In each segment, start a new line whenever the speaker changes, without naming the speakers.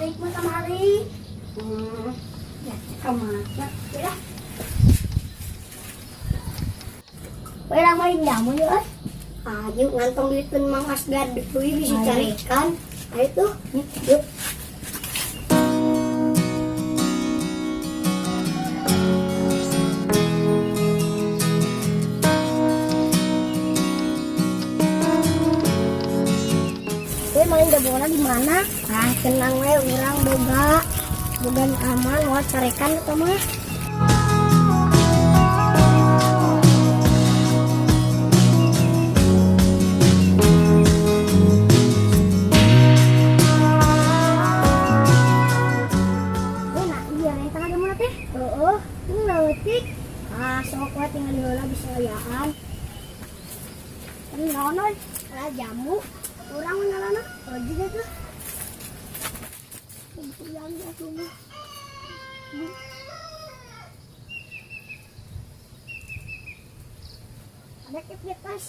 baik mah kamari. Ya, kamar. Ya. Orang main jamu ya. Ayo ngantong duit Mang Asgar deui bisa carikan. Ayo tuh. Yuk. Main bola di mana? Ah, tenang we urang boga aman mau carekan eta mah. Enak iya nih tengah ada mana teh? Heeh, leutik. Ah, sok we tinggal diolah bisa ayaan. Ini naon we? Ah, jamu. Orang mengalana, lagi gitu. Yang jatuh. Ada kepitas.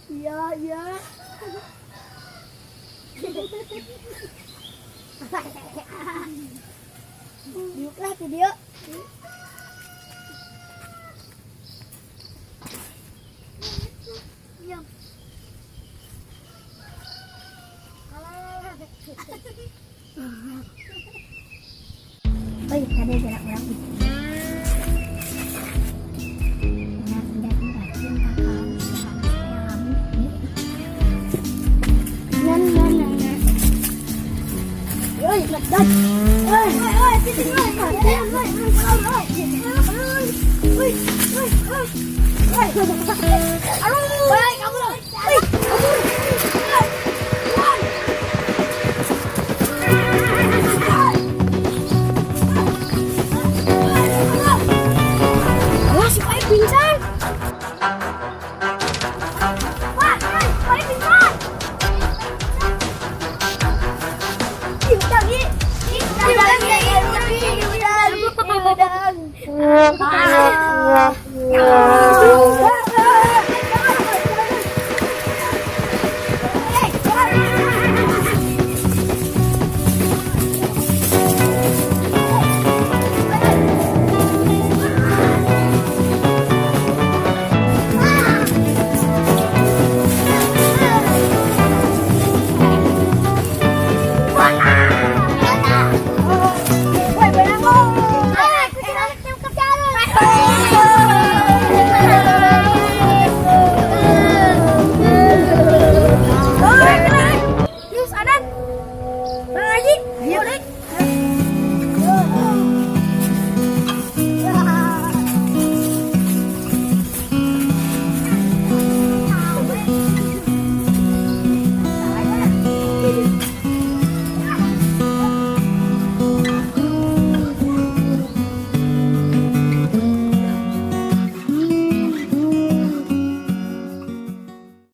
Iya, iya. Diuklah video. Iya. Oh iya, ada gerak-gerak gitu. Aduh,